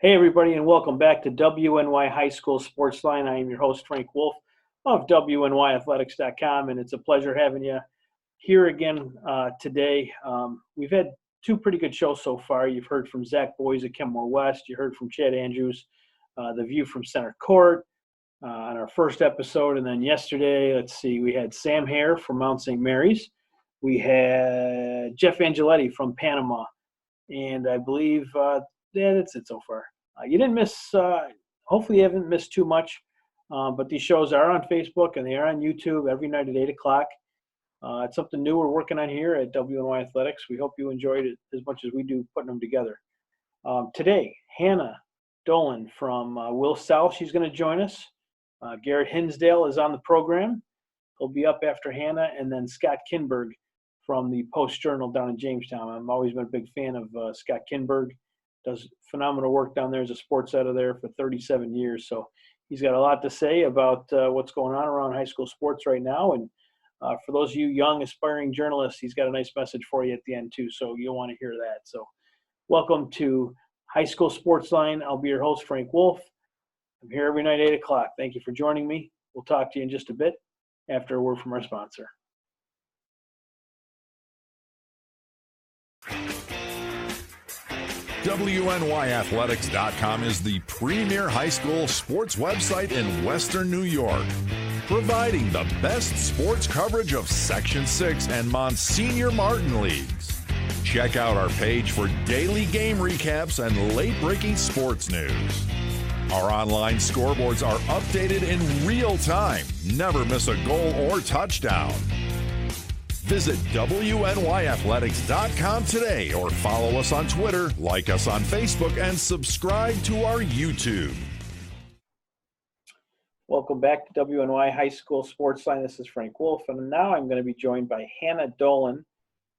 Hey, everybody, and welcome back to WNY High School Sportsline. I am your host, Frank Wolf of WNYathletics.com, and it's a pleasure having you here again today. We've had two pretty good shows so far. You've heard from Zach Boys at Kenmore West. You heard from Chad Andrews, The View from Center Court on our first episode. And then yesterday, we had Sam Hare from Mount St. Mary's. We had Jeff Angeletti from Panama. And I believe that's it so far. You didn't miss, hopefully you haven't missed too much, but these shows are on Facebook and they are on YouTube every night at 8 o'clock. It's something new we're working on here at WNY Athletics. We hope you enjoyed it as much as we do putting them together. Today, Hannah Dolan from Will South, she's going to join us. Gerrit Hinsdale is on the program. He'll be up after Hannah, and then Scott Kindberg from the Post-Journal down in Jamestown. I've always been a big fan of Scott Kindberg. Does phenomenal work down there as a sports editor there for 37 years. So he's got a lot to say about what's going on around high school sports right now. And for those of you young, aspiring journalists, he's got a nice message for you at the end, too. So you'll want to hear that. So welcome to High School Sportsline. I'll be your host, Frank Wolf. I'm here every night at 8 o'clock. Thank you for joining me. We'll talk to you in just a bit after a word from our sponsor. WNYathletics.com is the premier high school sports website in Western New York, providing the best sports coverage of Section 6 and Monsignor Martin leagues. Check out our page for daily game recaps and late-breaking sports news. Our online scoreboards are updated in real time. Never miss a goal or touchdown. Visit WNYathletics.com today or follow us on Twitter, like us on Facebook, and subscribe to our YouTube. Welcome back to WNY High School Sportsline. This is Frank Wolf, and now I'm going to be joined by Hannah Dolan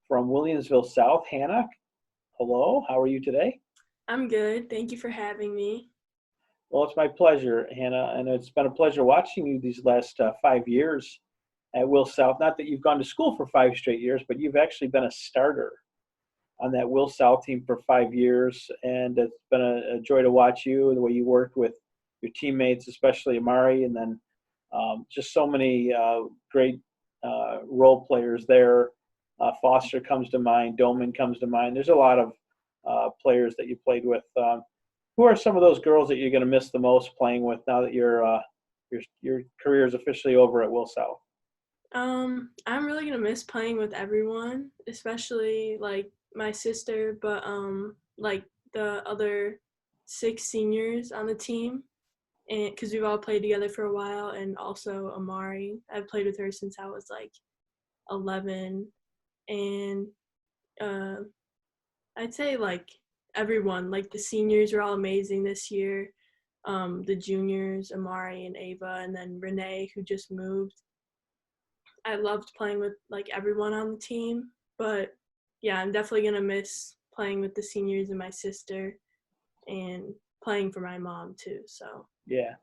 from Williamsville South. Hannah, hello. How are you today? I'm good. Thank you for having me. Well, it's my pleasure, Hannah, and it's been a pleasure watching you these last 5 years at Will South. Not that you've gone to school for 5 straight years, but you've actually been a starter on that Will South team for 5 years, and it's been a joy to watch you, the way you worked with your teammates, especially Amari, and then just so many great role players there. Foster comes to mind, Dolan comes to mind. There's a lot of players that you played with. Who are some of those girls that you're going to miss the most playing with now that your career is officially over at Will South? I'm really gonna miss playing with everyone, especially like my sister, but like the other 6 seniors on the team, and because we've all played together for a while, and also Amari. I've played with her since I was like 11, and I'd say like everyone, like the seniors are all amazing this year. The juniors, Amari and Ava, and then Renee, who just moved. I loved playing with like everyone on the team, but yeah, I'm definitely going to miss playing with the seniors and my sister and playing for my mom too. So yeah.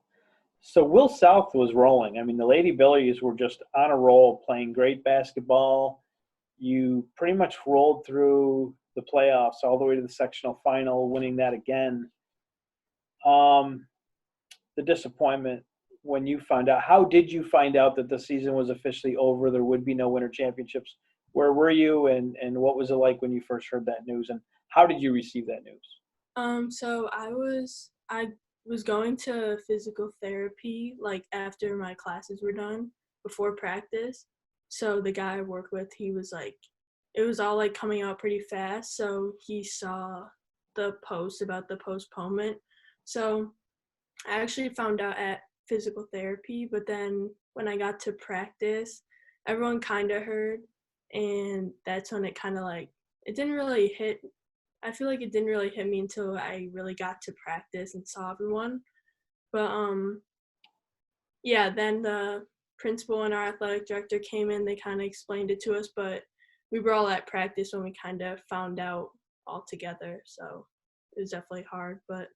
So Will South was rolling. I mean, the Lady Billies were just on a roll, playing great basketball. You pretty much rolled through the playoffs all the way to the sectional final, winning that again. The disappointment when you found out, how did you find out that the season was officially over? There would be no winter championships. Where were you, and what was it like when you first heard that news, and how did you receive that news? So I was going to physical therapy like after my classes were done before practice. So the guy I work with, he was like, it was all like coming out pretty fast. So he saw the post about the postponement. So I actually found out at physical therapy, but then when I got to practice, everyone kind of heard, and that's when it kind of like, it didn't really hit. I feel like it didn't really hit me until I really got to practice and saw everyone. But yeah, then the principal and our athletic director came in, they kind of explained it to us, but we were all at practice when we kind of found out all together, so it was definitely hard, but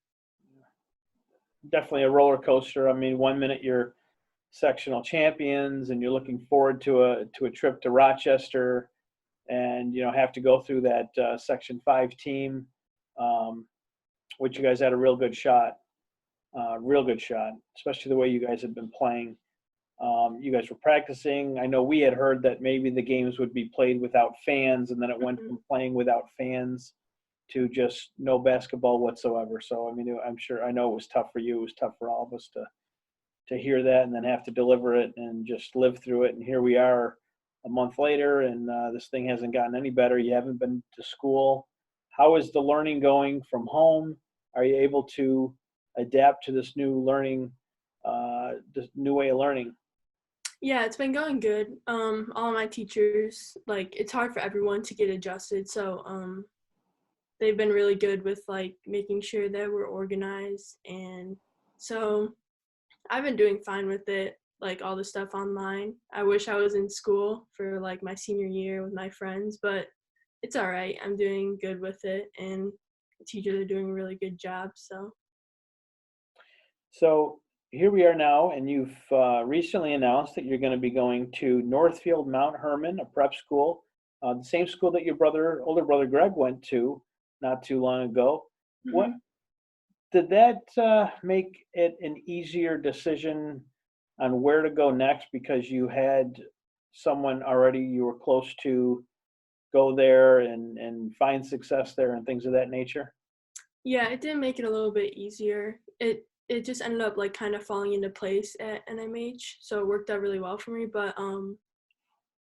definitely a roller coaster. I mean, 1 minute you're sectional champions and you're looking forward to a trip to Rochester, and have to go through that Section 5 team. which you guys had a real good shot, especially the way you guys have been playing. You guys were practicing. I know we had heard that maybe the games would be played without fans, and then it went from playing without fans to just no basketball whatsoever. So, I mean, I know it was tough for you. It was tough for all of us to hear that and then have to deliver it and just live through it. And here we are a month later, and this thing hasn't gotten any better. You haven't been to school. How is the learning going from home? Are you able to adapt to this new learning, this new way of learning? Yeah, it's been going good. All of my teachers, like, it's hard for everyone to get adjusted. So, they've been really good with, like, making sure that we're organized. And so I've been doing fine with it, like, all the stuff online. I wish I was in school for, like, my senior year with my friends, but it's all right. I'm doing good with it, and the teachers are doing a really good job. So here we are now, and you've recently announced that you're going to be going to Northfield Mount Hermon, a prep school, the same school that your older brother Greg went to not too long ago. What Mhm. did that make it an easier decision on where to go next because you had someone already you were close to go there and find success there and things of that nature? Yeah, it did make it a little bit easier. It just ended up, like, kind of falling into place at NMH, so it worked out really well for me. But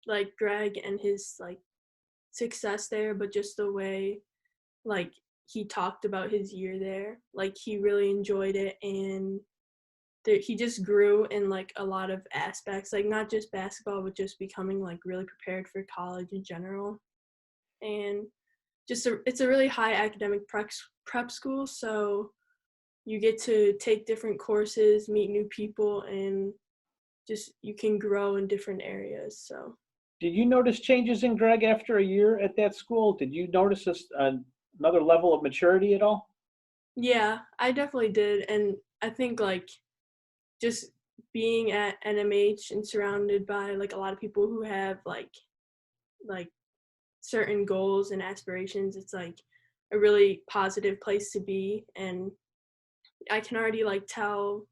like, Greg and his, like, success there, but just the way, like, he talked about his year there, like, he really enjoyed it. And he just grew in, like, a lot of aspects, like, not just basketball, but just becoming, like, really prepared for college in general. And it's a really high academic prep school, so you get to take different courses, meet new people, and just you can grow in different areas. So Did you notice changes in Greg after a year at that school? Did you notice another level of maturity at all? yeah, I definitely did. And I think, like, just being at NMH and surrounded by, like, a lot of people who have, like certain goals and aspirations, it's, like, a really positive place to be. And I can already, like, tell,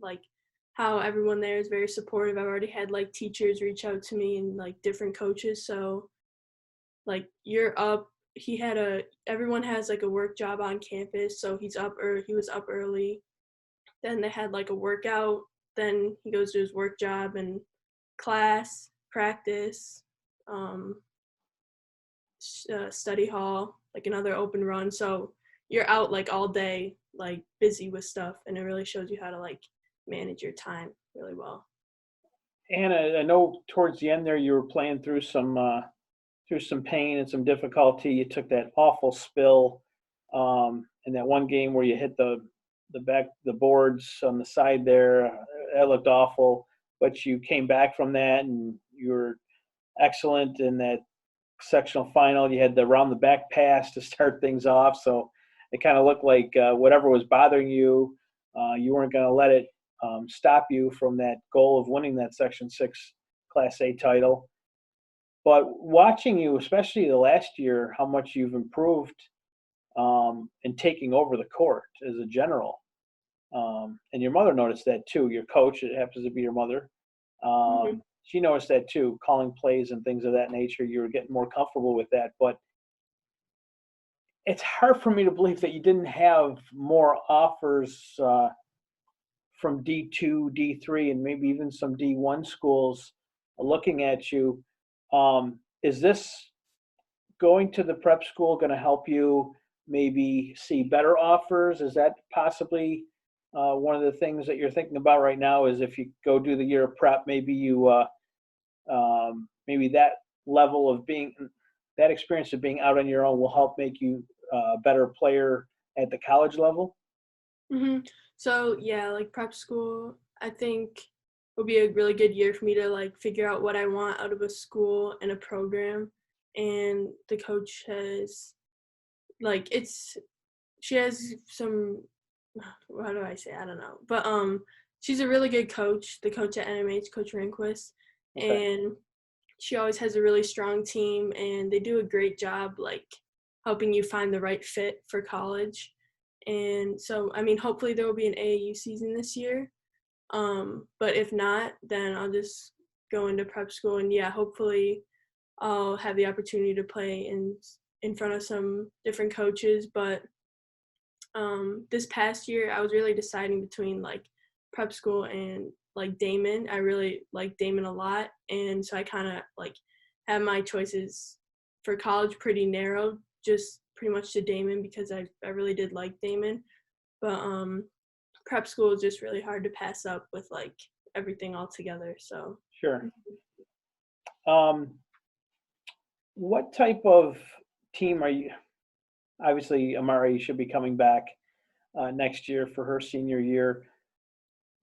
like, how everyone there is very supportive. I've already had, like, teachers reach out to me and, like, different coaches. So, like, you're up. Everyone has, like, a work job on campus. So he was up early. Then they had, like, a workout. Then he goes to his work job and class, practice, um, study hall, like, another open run. So you're out, like, all day, like, busy with stuff. And it really shows you how to, like, manage your time really well. Anna, I know towards the end there you were playing through some pain and some difficulty. You took that awful spill in that one game where you hit the boards on the side there. That looked awful, but you came back from that and you were excellent in that sectional final. You had the round the back pass to start things off, so it kind of looked like whatever was bothering you, you weren't going to let it stop you from that goal of winning that Section 6 Class A title. But watching you, especially the last year, how much you've improved in taking over the court as a general. And your mother noticed that too. Your coach, it happens to be your mother. Mhm. She noticed that too, calling plays and things of that nature. You were getting more comfortable with that. But it's hard for me to believe that you didn't have more offers from D2, D3, and maybe even some D1 schools looking at you. Is this going to the prep school going to help you maybe see better offers? Is that possibly one of the things that you're thinking about right now? Is if you go do the year of prep, maybe that level of that experience of being out on your own will help make you a better player at the college level? Mhm. So, yeah, like, prep school, I think would be a really good year for me to, like, figure out what I want out of a school and a program. And the coach has, like, she has some, how do I say? I don't know. But she's a really good coach, the coach at NMH, Coach Rehnquist. Okay. And she always has a really strong team, and they do a great job, like, helping you find the right fit for college. And so, I mean, hopefully there will be an AAU season this year. But if not, then I'll just go into prep school. And yeah, hopefully I'll have the opportunity to play in front of some different coaches. But this past year, I was really deciding between like prep school and like Damon. I really like Damon a lot. And so I kind of like have my choices for college pretty narrow, just pretty much to Damon because I really did like Damon. But prep school is just really hard to pass up with like everything all together. So Sure. What type of team are you? Obviously, Amari should be coming back next year for her senior year,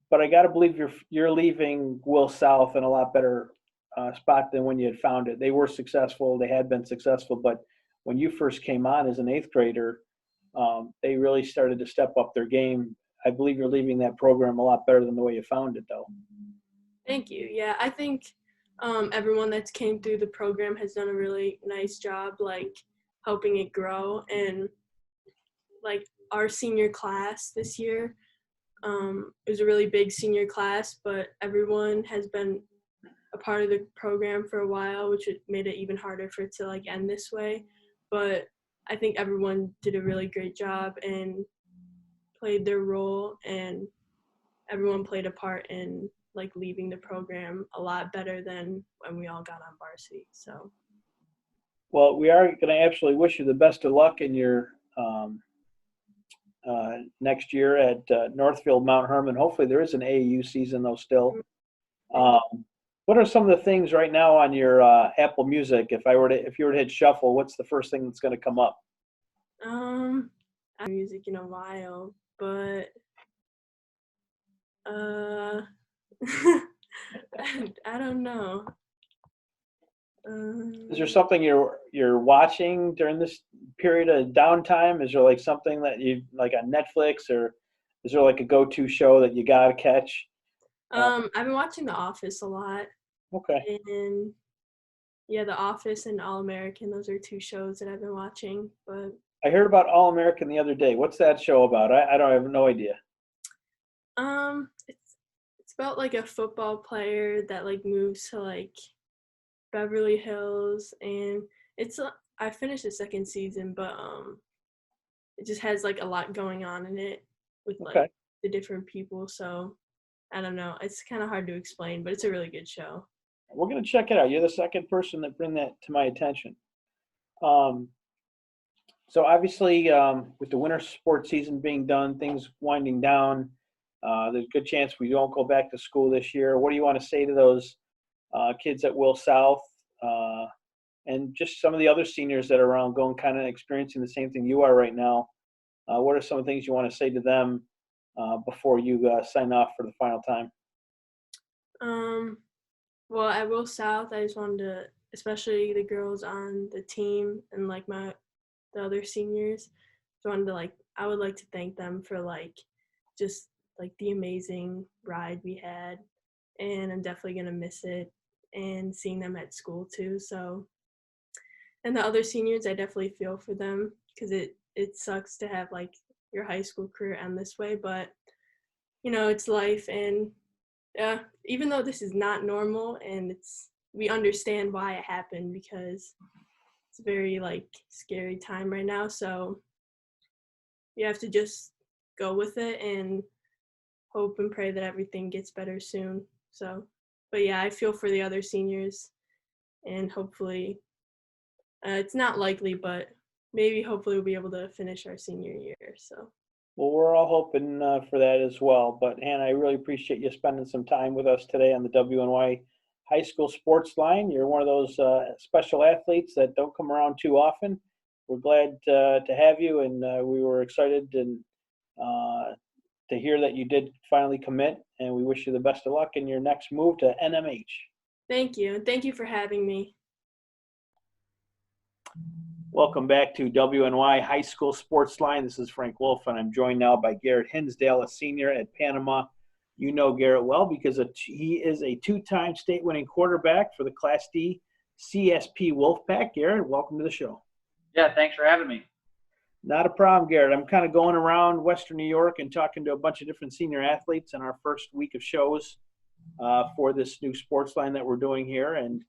but I got to believe you're leaving Will South in a lot better spot than when you had found it. They were successful; they had been successful, but when you first came on as an eighth grader, they really started to step up their game. I believe you're leaving that program a lot better than the way you found it, though. thank you. Yeah, I think everyone that's came through the program has done a really nice job, like helping it grow. And like our senior class this year, it was a really big senior class, but everyone has been a part of the program for a while, which made it even harder for it to like end this way. But I think everyone did a really great job and played their role, and everyone played a part in like leaving the program a lot better than when we all got on varsity. So Well, we are going to absolutely wish you the best of luck in your next year at Northfield Mount Herman. Hopefully, there is an AAU season though still. What are some of the things right now on your Apple Music? If you were to hit shuffle, what's the first thing that's going to come up? I haven't music in a while, but I don't know. Is there something you're watching during this period of downtime? Is there like something that you like on Netflix, or is there like a go-to show that you gotta catch? I've been watching The Office a lot, Okay. and yeah, The Office and All American. Those are two shows that I've been watching. But I heard about All American the other day. What's that show about? I don't have no idea. it's about like a football player that like moves to like Beverly Hills, and I finished the second season, but it just has like a lot going on in it with like Okay. the different people. So I don't know. It's kind of hard to explain, but it's a really good show. We're gonna check it out. You're the second person that bring that to my attention. Um, so obviously, with the winter sports season being done, things winding down, there's a good chance we don't go back to school this year. What do you want to say to those kids at Will South, and just some of the other seniors that are around going kind of experiencing the same thing you are right now? What are some of the things you want to say to them before you sign off for the final time? Well, at Will South, I just wanted to, especially the girls on the team and like the other seniors, just wanted to like, I would like to thank them for like just like the amazing ride we had, and I'm definitely gonna miss it and seeing them at school too. So, and the other seniors, I definitely feel for them because it sucks to have like your high school career end this way, but it's life. And even though this is not normal, and we understand why it happened because it's a very like scary time right now. So you have to just go with it and hope and pray that everything gets better soon. So, but yeah, I feel for the other seniors, and hopefully, it's not likely, but maybe hopefully we'll be able to finish our senior year. So. Well, we're all hoping for that as well. But Hannah, I really appreciate you spending some time with us today on the WNY High School Sports Line. You're one of those special athletes that don't come around too often. We're glad to have you, and we were excited and to hear that you did finally commit. And we wish you the best of luck in your next move to NMH. Thank you, and thank you for having me. Welcome back to WNY High School Sports Line. This is Frank Wolf, and I'm joined now by Gerrit Hinsdale, a senior at Panama. You know Gerrit well because he is a two-time state-winning quarterback for the Class D CSP Wolfpack. Gerrit, welcome to the show. Yeah, thanks for having me. Not a problem, Garrett. I'm kind of going around Western New York and talking to a bunch of different senior athletes in our first week of shows for this new sports line that we're doing here. And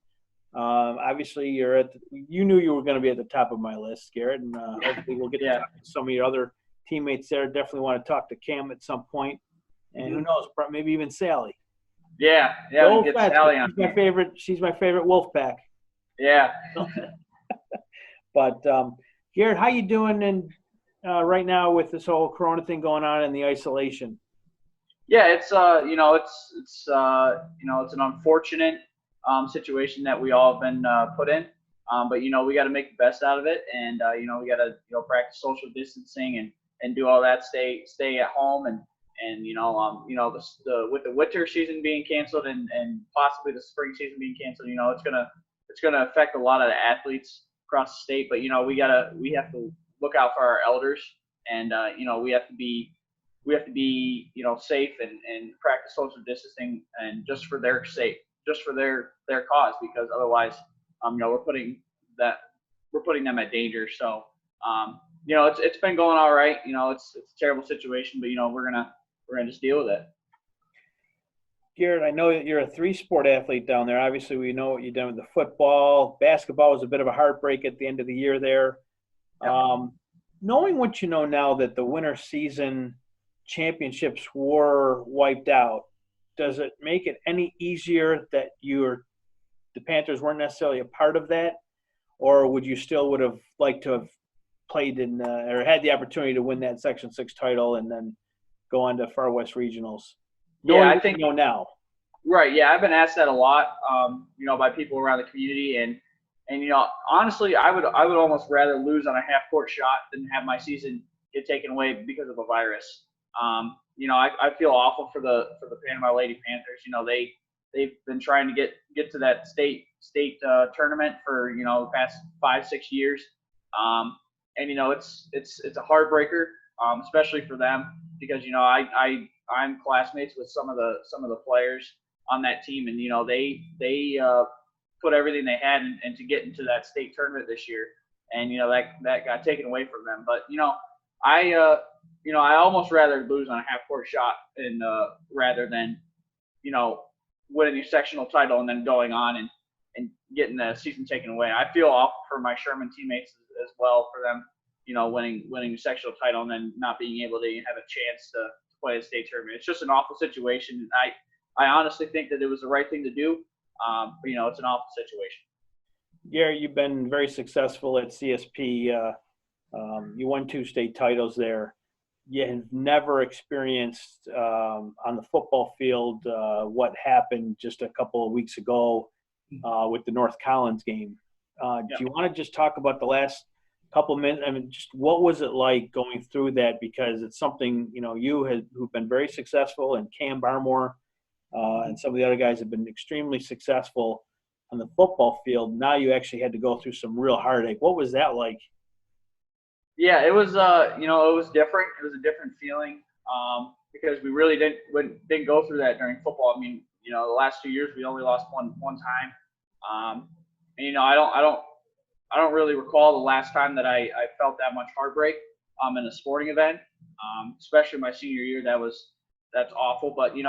obviously, you knew you were going to be at the top of my list, Garrett, and hopefully we'll get to talk to some of your other teammates there. Definitely want to talk to Cam at some point, and who knows, maybe even Sally. Yeah, we'll get Sally on. She's my favorite Wolfpack. Yeah. But Garrett, how you doing right now with this whole Corona thing going on and the isolation? Yeah, it's it's an unfortunate situation that we all have been put in. But we got to make the best out of it, and we got to practice social distancing and do all that. Stay at home, and with the winter season being canceled and possibly the spring season being canceled, it's gonna affect a lot of the athletes across the state. But we have to look out for our elders, and we have to be safe and practice social distancing, and just for their sake, just for their cause, because otherwise we're putting them at danger. So it's been going all right. It's a terrible situation, but we're gonna just deal with it. Garrett, I know that you're a 3-sport athlete down there. Obviously, we know what you've done with the football. Basketball was a bit of a heartbreak at the end of the year there. Yep. Knowing what you know now that the winter season championships were wiped out, does it make it any easier that the Panthers weren't necessarily a part of that, or would you still would have liked to have played in or had the opportunity to win that Section 6 title and then go on to Far West Regionals? I think now. Right. Yeah, I've been asked that a lot, by people around the community, and honestly, I would almost rather lose on a half-court shot than have my season get taken away because of a virus. I feel awful for the Panama Lady Panthers. They've been trying to get to that state tournament for the past 5-6 years, and it's a heartbreaker, especially for them, because I'm classmates with some of the players on that team, and they put everything they had and to get into that state tournament this year, and that got taken away from them. But I almost rather lose on a half-court shot and rather than winning your sectional title and then going on and getting the season taken away. I feel awful for my Sherman teammates as well, for them winning the sectional title and then not being able to have a chance to play a state tournament. It's just an awful situation. I honestly think that it was the right thing to do, but it's an awful situation. Gerrit, you've been very successful at CSP. You won 2 state titles there. You have never experienced on the football field what happened just a couple of weeks ago with the North Collins game. Do you want to just talk about the last couple of minutes? I mean, just what was it like going through that? Because it's something, who've been very successful, and Cam Barmore and some of the other guys have been extremely successful on the football field. Now you actually had to go through some real heartache. What was that like? Yeah, it was, it was different. It was a different feeling because we really didn't go through that during football. I mean, the last 2 years we only lost one time, and I don't really recall the last time that I felt that much heartbreak in a sporting event, especially my senior year. That's awful, but we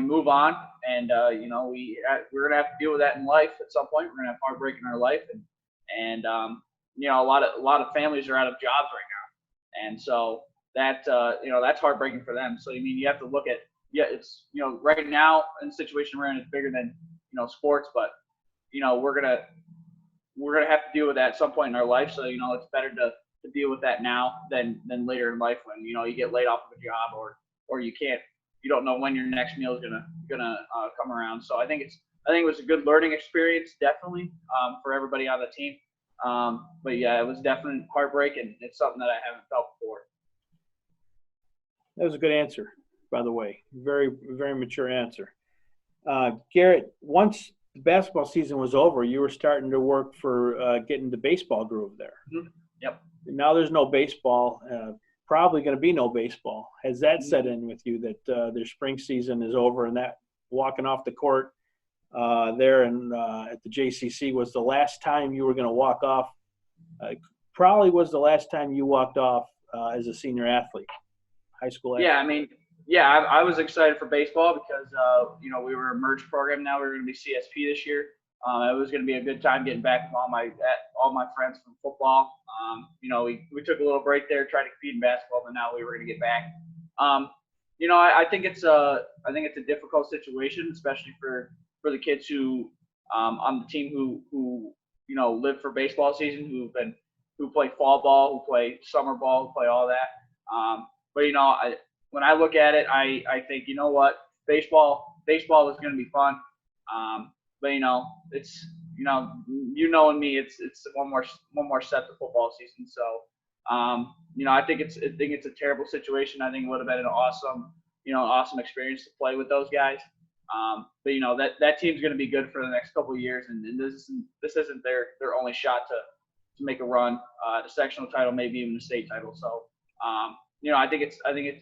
move on, and we're gonna have to deal with that in life at some point. We're gonna have heartbreak in our life, and a lot of families are out of jobs right now, and so that's heartbreaking for them. So you have to look at it's right now in the situation we're in, it's bigger than sports, but we're gonna have to deal with that at some point in our life. So it's better to deal with that now than later in life when you get laid off of a job or you don't know when your next meal is gonna come around. So I think it was a good learning experience, definitely, for everybody on the team. But yeah, it was definitely heartbreak, and it's something that I haven't felt before. That was a good answer, by the way. Very, very mature answer. Gerrit, once the basketball season was over, you were starting to work for getting the baseball groove there. Mm-hmm. Yep. And now there's no baseball. Probably going to be no baseball. Has that set in with you that their spring season is over, and that walking off the court there and at the JCC was the last time you were going to walk off probably was the last time you walked off as a senior athlete, high school athlete. Yeah, I mean, yeah, I was excited for baseball because we were a merge program. Now we were going to be CSP this year. It was going to be a good time getting back with all my friends from football. We took a little break there, tried to compete in basketball, but now we were going to get back. I think it's a difficult situation, especially for the kids who on the team who live for baseball season, who play fall ball, who play summer ball, who play all that. But when I look at it, I think, you know what, baseball is going to be fun. But it's and me, it's one more step to football season. So I think it's a terrible situation. I think it would have been an awesome experience to play with those guys. But that team's going to be good for the next couple of years, and this isn't their only shot to make a run, the sectional title, maybe even the state title. So I think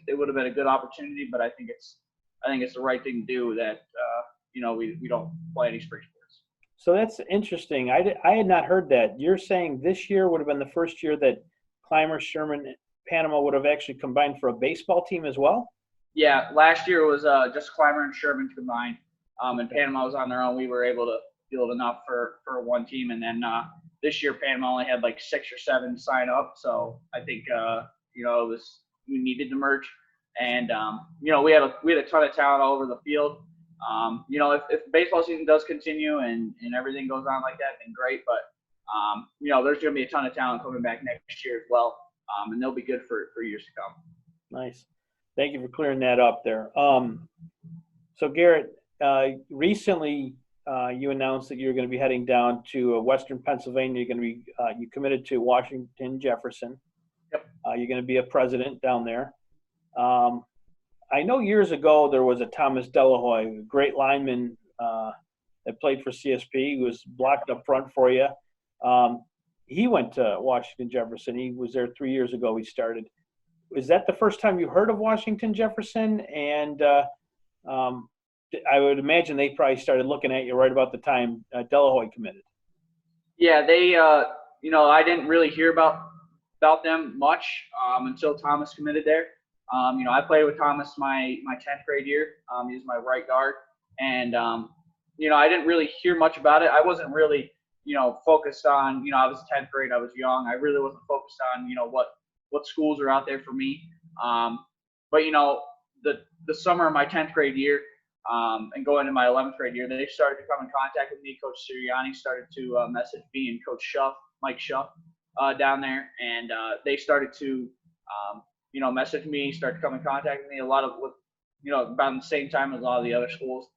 it would have been a good opportunity, but I think it's the right thing to do that we don't play any spring sports. So that's interesting. I had not heard that. You're saying this year would have been the first year that Clymer, Sherman, Panama would have actually combined for a baseball team as well? Yeah, last year was just Clymer and Sherman combined, and Panama was on their own. We were able to field enough for one team, and then this year Panama only had like 6 or 7 sign up. So I think we needed to merge, and we had a ton of talent all over the field. If baseball season does continue and everything goes on like that, then great. But there's going to be a ton of talent coming back next year as well, and they'll be good for years to come. Nice. Thank you for clearing that up there. So Gerrit, recently you announced that you're going to be heading down to Western Pennsylvania. You're going to be you committed to Washington Jefferson. Yep. You're going to be a president down there. I know years ago there was a Thomas Delahoy, a great lineman that played for CSP. He was blocked up front for you. He went to Washington Jefferson. He was there 3 years ago. He started. Is that the first time you heard of Washington Jefferson? And I would imagine they probably started looking at you right about the time Delahoy committed. Yeah, they. I didn't really hear about them much until Thomas committed there. I played with Thomas my 10th grade year. He was my right guard, and I didn't really hear much about it. I wasn't really focused on. I was 10th grade. I was young. I really wasn't focused on what schools are out there for me. But the summer of my 10th grade year and going into my 11th grade year, they started to come in contact with me. Coach Sirianni started to message me and Coach Mike Schuff down there, and they started to message me, start to come in contact with me. A lot of about the same time as a lot of the other schools.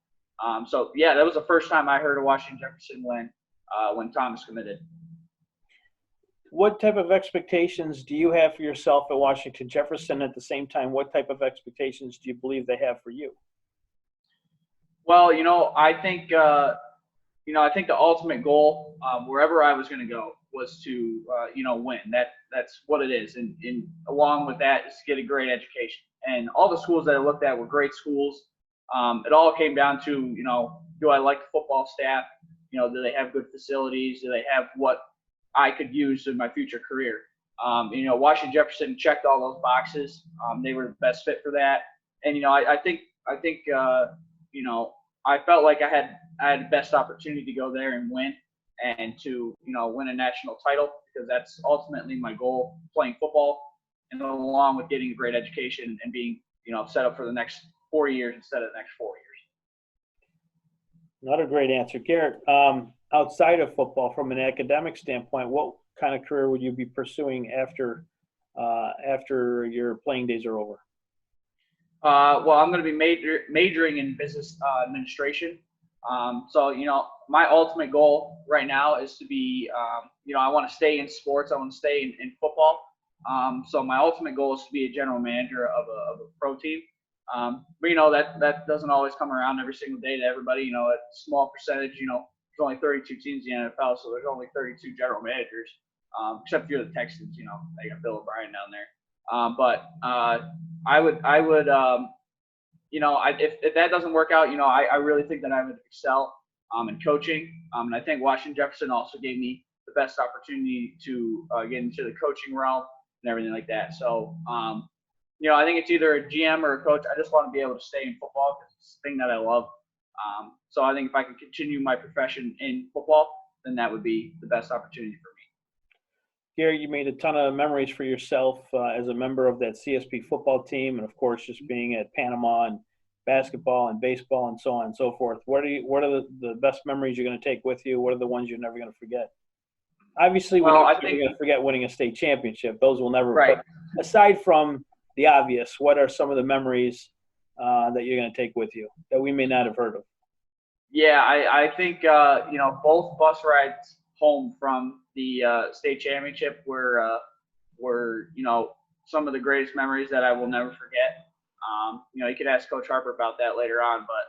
So yeah, that was the first time I heard of Washington Jefferson when Thomas committed. What type of expectations do you have for yourself at Washington Jefferson? At the same time, what type of expectations do you believe they have for you? Well, I think the ultimate goal, wherever I was going to go, was to win. That's what it is, and along with that is to get a great education. And all the schools that I looked at were great schools. It all came down to do I like the football staff? Do they have good facilities? Do they have what I could use in my future career? Washington Jefferson checked all those boxes. They were the best fit for that. And I think I felt like I had the best opportunity to go there and win, and to win a national title, because that's ultimately my goal, playing football, and along with getting a great education and being set up for the next 4 years instead of the next 4 years. Not a great answer, Gerrit. Outside of football, from an academic standpoint, what kind of career would you be pursuing after your playing days are over? Well, I'm going to be majoring in business administration. So my ultimate goal right now is to be, I want to stay in sports. I want to stay in football. So my ultimate goal is to be a general manager of a pro team. But that doesn't always come around every single day to everybody. A small percentage. There's only 32 teams in the NFL, so there's only 32 general managers, except if you're the Texans. They got Bill O'Brien down there. But I would, if that doesn't work out, I really think that I would excel in coaching. And I think Washington Jefferson also gave me the best opportunity to get into the coaching realm and everything like that. So, I think it's either a GM or a coach. I just want to be able to stay in football because it's the thing that I love. So I think if I can continue my profession in football, then that would be the best opportunity for me. Gary, you made a ton of memories for yourself as a member of that CSP football team, and of course, just being at Panama and basketball and baseball and so on and so forth. What are the best memories you're going to take with you? What are the ones you're never going to forget? Obviously, you're going to forget winning a state championship. Those will never. Right. But aside from the obvious, what are some of the memories that you're going to take with you that we may not have heard of? Yeah, I think both bus rides home from the state championship were some of the greatest memories that I will never forget. You could ask Coach Harper about that later on, but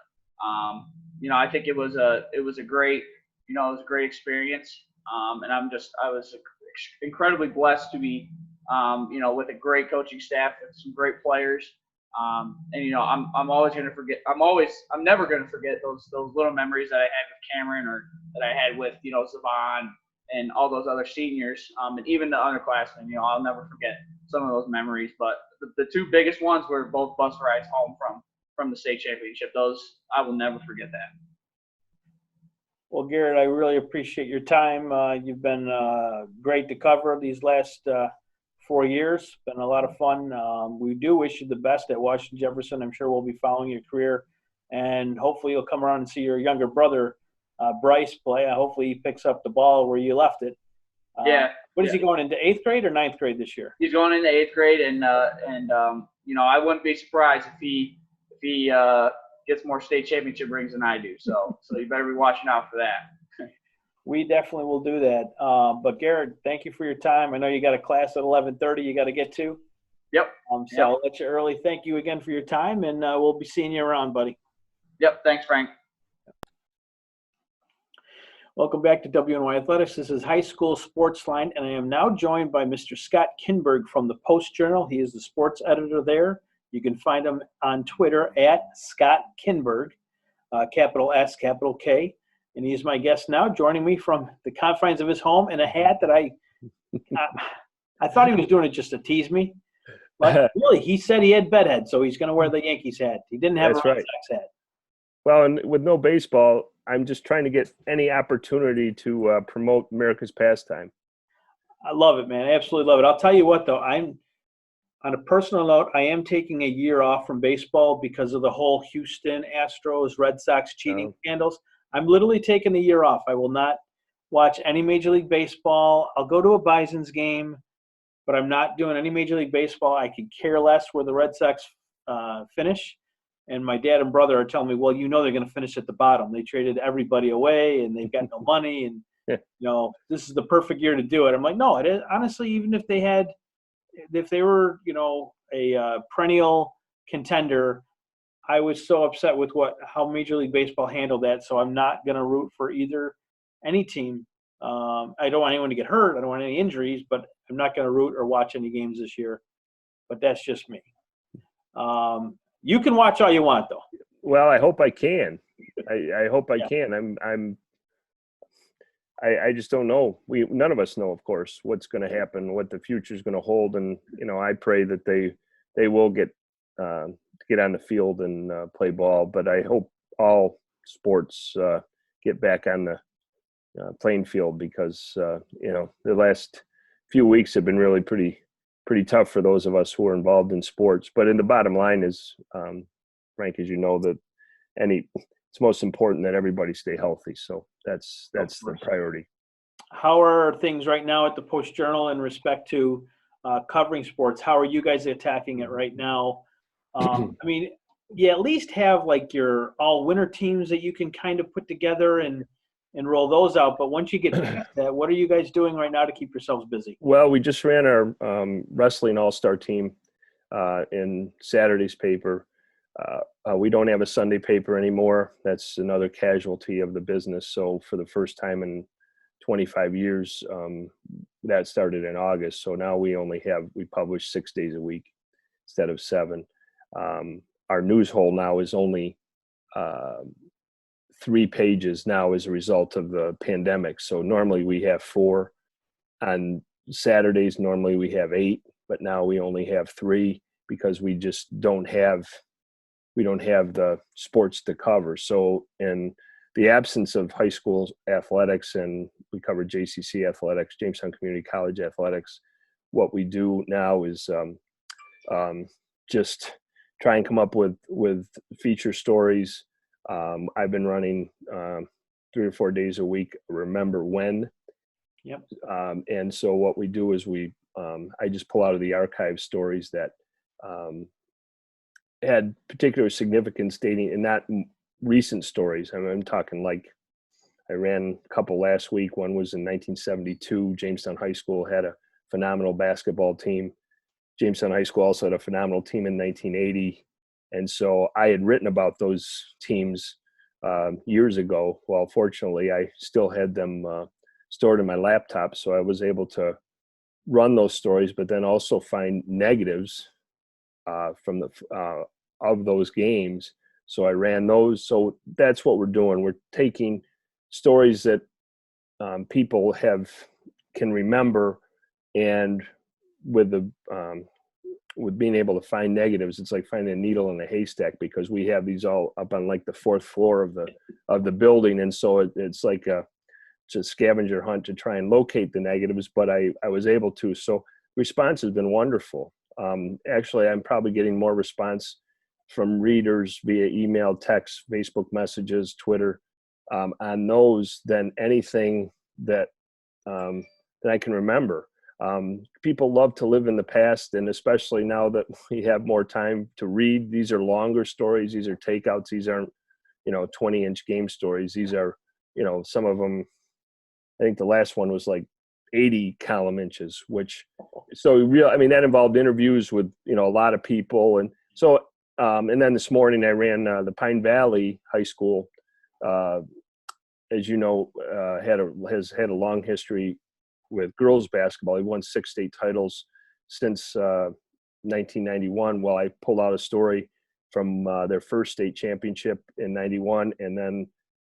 I think it was a great experience. And I was incredibly blessed to be with a great coaching staff and some great players. I'm never going to forget those little memories that I had with Cameron or that I had with Savon and all those other seniors, and even the underclassmen. I'll never forget some of those memories. But the two biggest ones were both bus rides home from the state championship. Those I will never forget that. Well, Gerrit, I really appreciate your time. You've been great to cover these last 4 years. Been a lot of fun. We do wish you the best at Washington Jefferson. I'm sure we'll be following your career, and hopefully you'll come around and see your younger brother, Bryce, play. Hopefully he picks up the ball where you left it. What is he going into, 8th grade or 9th grade this year? He's going into 8th grade, and I wouldn't be surprised if he gets more state championship rings than I do. So you better be watching out for that. We definitely will do that. But Gerrit, thank you for your time. I know you got a class at 11:30 you got to get to. Yep. So I'll let you early. Thank you again for your time, and we'll be seeing you around, buddy. Yep. Thanks, Frank. Welcome back to WNY Athletics. This is High School Sportsline, and I am now joined by Mr. Scott Kindberg from the Post-Journal. He is the sports editor there. You can find him on Twitter at Scott Kindberg, capital S, capital K. And he is my guest now, joining me from the confines of his home in a hat that I thought he was doing it just to tease me. But really, he said he had bedhead, so he's going to wear the Yankees hat. He didn't have a Red Sox hat. Well, and with no baseball, I'm just trying to get any opportunity to promote America's pastime. I love it, man. I absolutely love it. I'll tell you what, though. On a personal note, I am taking a year off from baseball because of the whole Houston Astros, Red Sox cheating scandals. I'm literally taking a year off. I will not watch any Major League Baseball. I'll go to a Bison's game, but I'm not doing any Major League Baseball. I could care less where the Red Sox finish. And my dad and brother are telling me, well, they're going to finish at the bottom. They traded everybody away, and they've got no money. And, this is the perfect year to do it. I'm like, no, it is. Honestly, even if they were, a perennial contender, I was so upset with how Major League Baseball handled that. So I'm not going to root for any team. I don't want anyone to get hurt. I don't want any injuries, but I'm not going to root or watch any games this year. But that's just me. You can watch all you want, though. Well, I hope I can. I hope I can. I just don't know. None of us know, of course, what's going to happen, what the future is going to hold, and I pray that they will get on the field and play ball. But I hope all sports get back on the playing field because the last few weeks have been really pretty tough for those of us who are involved in sports. But in the bottom line is, Frank, as you know, that it's most important that everybody stay healthy. So that's the priority. How are things right now at the Post-Journal in respect to covering sports? How are you guys attacking it right now? At least have like your all-winter teams that you can kind of put together and roll those out. But once you get past that, what are you guys doing right now to keep yourselves busy? Well, we just ran our wrestling all-star team in Saturday's paper. We don't have a Sunday paper anymore. That's another casualty of the business. So for the first time in 25 years, that started in August. So now we publish 6 days a week instead of 7. Our news hole now is only 3 pages now as a result of the pandemic. So normally we have 4 on Saturdays. Normally we have 8, but now we only have 3 because we just don't have the sports to cover. So in the absence of high school athletics, and we cover JCC athletics, Jamestown Community College athletics, what we do now is just try and come up with feature stories. I've been running 3 or 4 days a week, Remember When. Yep. And so what we do is I just pull out of the archive stories that had particular significance dating, and not recent stories. I'm talking like I ran a couple last week. One was in 1972. Jamestown High School had a phenomenal basketball team. Jamestown High School also had a phenomenal team in 1980. And so I had written about those teams years ago. Well, fortunately, I still had them stored in my laptop, so I was able to run those stories, but then also find negatives from of those games. So I ran those. So that's what we're doing. We're taking stories that people can remember, and with being able to find negatives, it's like finding a needle in a haystack, because we have these all up on like the 4th floor of the building, and so it's like a scavenger hunt to try and locate the negatives. But I was able to. So response has been wonderful. Actually, I'm probably getting more response from readers via email, text, Facebook messages, Twitter, on those than anything that I can remember. People love to live in the past, and especially now that we have more time to read. These are longer stories. These are takeouts. These aren't, 20-inch game stories. These are, some of them, I think the last one was like 80 column inches, that involved interviews with, a lot of people. And so, and then this morning I ran the Pine Valley High School, as you know, has had a long history with girls basketball. He won 6 state titles since 1991. Well, I pulled out a story from their first state championship in 91, and then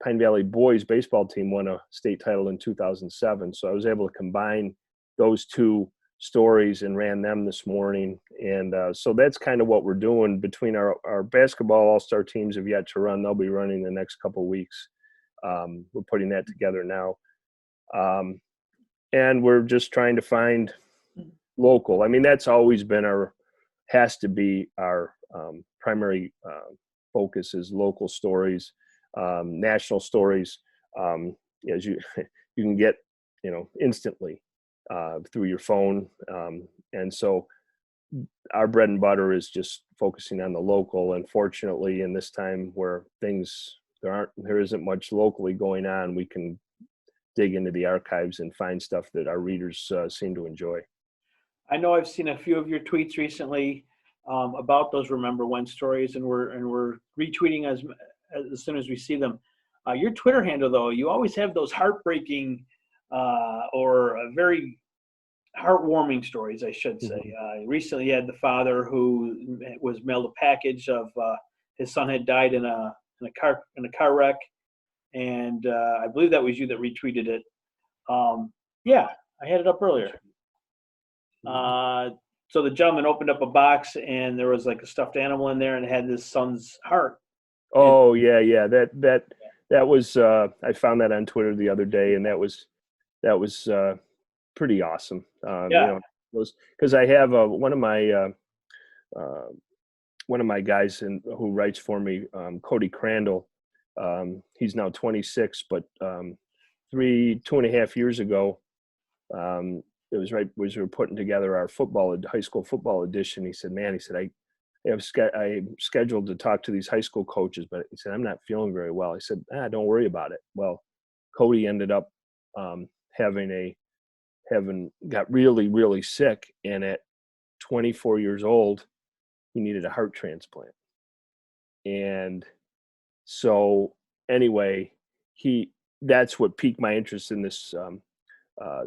Pine Valley boys baseball team won a state title in 2007. So I was able to combine those 2 stories and ran them this morning. And so that's kind of what we're doing. Between our basketball all-star teams have yet to run. They'll be running the next couple of weeks. We're putting that together now. And we're just trying to find local. That's always been has to be our primary focus, is local stories. National stories, as you can get, instantly through your phone. And so our bread and butter is just focusing on the local. And fortunately, in this time where there isn't much locally going on, we can dig into the archives and find stuff that our readers seem to enjoy. I know I've seen a few of your tweets recently about those Remember When stories, and we're retweeting as soon as we see them. Your Twitter handle, though, you always have those heartbreaking or very heartwarming stories, I should say. Recently, you had the father who was mailed a package of his son had died in a car wreck, and I believe that was you that retweeted it. Yeah, I had it up earlier. So the gentleman opened up a box, and there was like a stuffed animal in there, and it had his son's heart. Oh yeah. That was I found that on Twitter the other day, and that was pretty awesome. Because I have one of my guys who writes for me, Cody Crandall. He's now 26, but 2.5 years ago, it was right as we were putting together our high school football edition. He said, I'm scheduled to talk to these high school coaches, but he said, I'm not feeling very well. I said, don't worry about it. Well, Cody ended up got really, really sick. And at 24 years old, he needed a heart transplant. And so anyway, that's what piqued my interest in this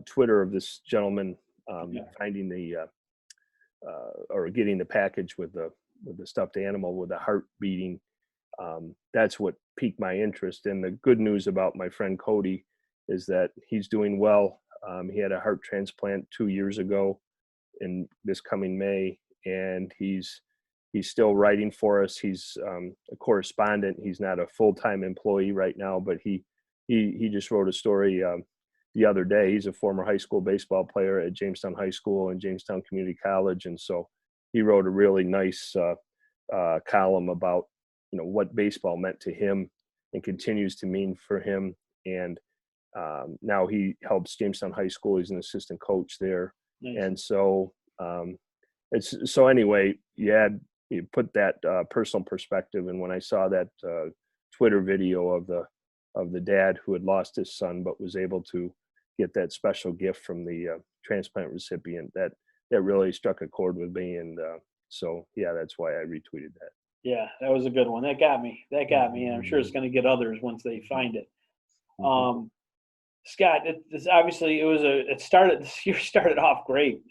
Twitter of this gentleman finding or getting the package with the stuffed animal with the heart beating. that's what piqued my interest. And the good news about my friend Cody is that he's doing well. He had a heart transplant 2 years ago in this coming May, and he's still writing for us. He's a correspondent. He's not a full-time employee right now, but he just wrote a story the other day. He's a former high school baseball player at Jamestown High School and Jamestown Community College, and so he wrote a really nice column about what baseball meant to him and continues to mean for him. And now he helps Jamestown High School. He's an assistant coach there. Nice. And so anyway, you put that personal perspective. And when I saw that Twitter video of the dad who had lost his son but was able to get that special gift from the transplant recipient, that really struck a chord with me. And so yeah, that's why I retweeted that. Yeah, that was a good one. That got me. And I'm sure it's going to get others once they find it. Scott, this year started off great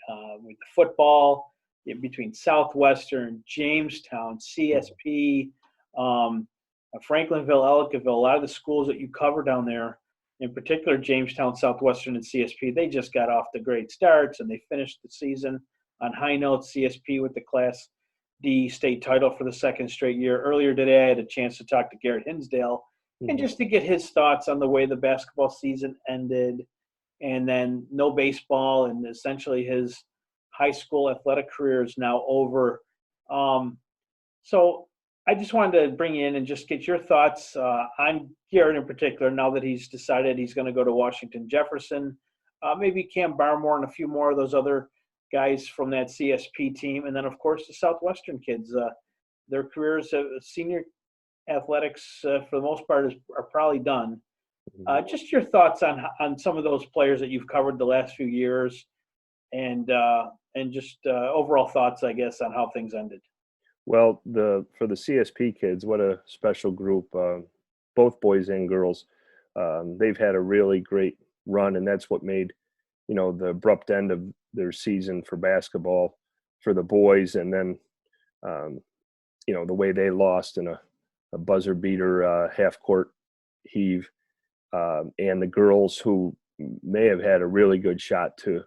with the football between Southwestern, Jamestown, CSP, Franklinville, Ellicottville. A lot of the schools that you cover down there, in particular Jamestown, Southwestern, and CSP, they just got off the great starts and they finished the season on high notes. CSP with the Class D state title for the second straight year. Earlier today, I had a chance to talk to Gerrit Hinsdale and just to get his thoughts on the way the basketball season ended, and then no baseball, and essentially his high school athletic career is now over. So I just wanted to bring you in and just get your thoughts on Gerrit in particular, now that he's decided he's going to go to Washington Jefferson, maybe Cam Barmore and a few more of those other guys from that CSP team. And then, of course, the Southwestern kids. Their careers, senior athletics, for the most part, are probably done. Just your thoughts on some of those players that you've covered the last few years, and just overall thoughts, I guess, on how things ended. Well, for the CSP kids, what a special group, both boys and girls. They've had a really great run, and that's what made, the abrupt end of their season for basketball for the boys. And then, the way they lost in a buzzer beater half court heave, and the girls who may have had a really good shot to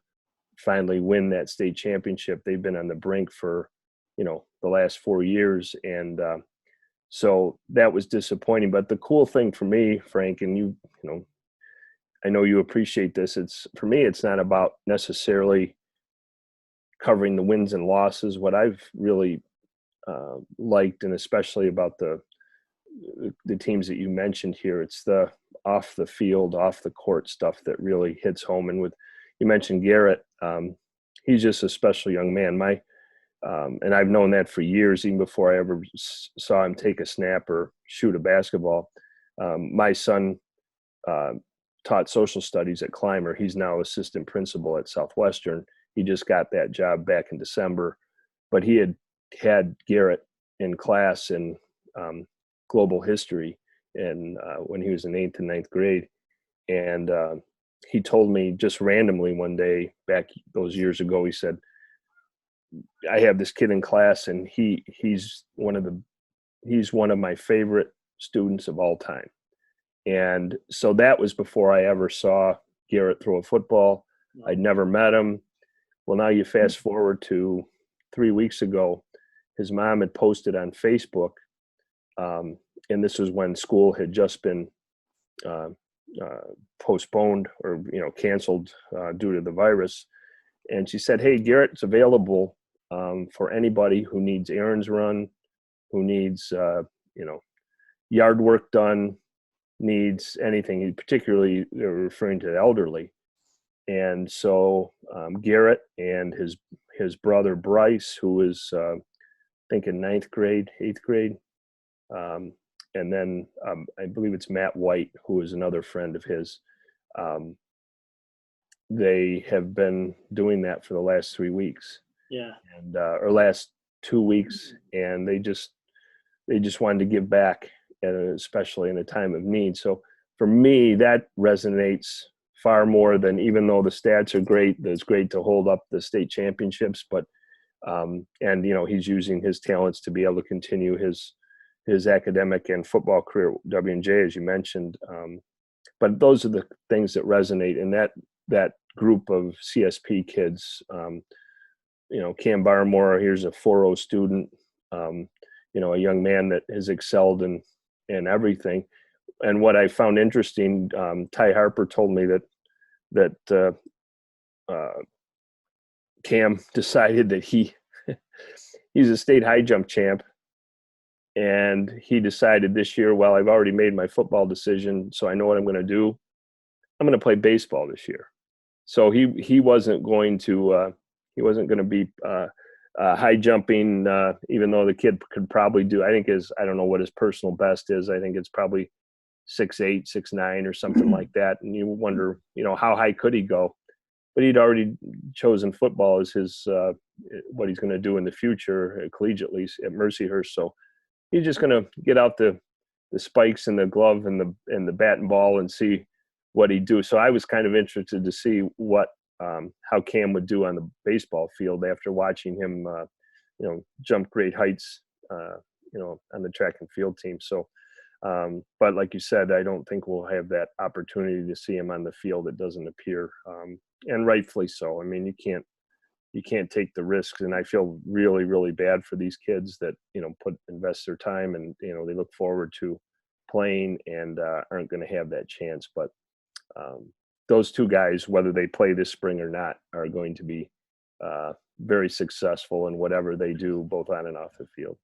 finally win that state championship. They've been on the brink for, the last 4 years. And so that was disappointing. But the cool thing for me, Frank, and I know you appreciate this. For me, it's not about necessarily covering the wins and losses. What I've really liked, and especially about the teams that you mentioned here, it's the off the field, off the court stuff that really hits home. And you mentioned Gerrit, he's just a special young man. And I've known that for years, even before I ever saw him take a snap or shoot a basketball. My son taught social studies at Clymer. He's now assistant principal at Southwestern. He just got that job back in December, but he had Gerrit in class in global history and when he was in 8th and 9th grade. And he told me just randomly one day back those years ago, he said, I have this kid in class, and he's one of my favorite students of all time. And so that was before I ever saw Gerrit throw a football. I'd never met him. Well, now you fast forward to 3 weeks ago, his mom had posted on Facebook, and this was when school had just been postponed or canceled due to the virus. And she said, hey, Gerrit's available for anybody who needs errands run, who needs yard work done, needs anything. Particularly, they're referring to the elderly. And so Gerrit and his brother Bryce, who was I think in 9th grade, 8th grade, and then I believe it's Matt White, who is another friend of his. They have been doing that for the last 3 weeks. Yeah. And or last 2 weeks, and they just wanted to give back, especially in a time of need. So for me, that resonates far more than, even though the stats are great, it's great to hold up the state championships, but and he's using his talents to be able to continue his his academic and football career at W&J, as you mentioned. But those are the things that resonate in that group of CSP kids. Cam Barmore, here's a 4.0 student, a young man that has excelled in everything. And what I found interesting, Ty Harper told me that Cam decided that he's a state high jump champ. And he decided this year, well, I've already made my football decision, so I know what I'm going to do. I'm going to play baseball this year. So he wasn't going to be high jumping, even though the kid could probably do. I don't know what his personal best is. I think it's probably 6'8", 6'9", or something like that. And you wonder, how high could he go? But he'd already chosen football as his what he's going to do in the future, collegiately at Mercyhurst. So he's just going to get out the spikes and the glove and the bat and ball and see what he'd do. So I was kind of interested to see how Cam would do on the baseball field after watching him, jump great heights, on the track and field team. So, but like you said, I don't think we'll have that opportunity to see him on the field. It doesn't appear, and rightfully so. I mean, you can't take the risks, and I feel really, really bad for these kids that invest their time and they look forward to playing and aren't going to have that chance. But those two guys, whether they play this spring or not, are going to be very successful in whatever they do, both on and off the field.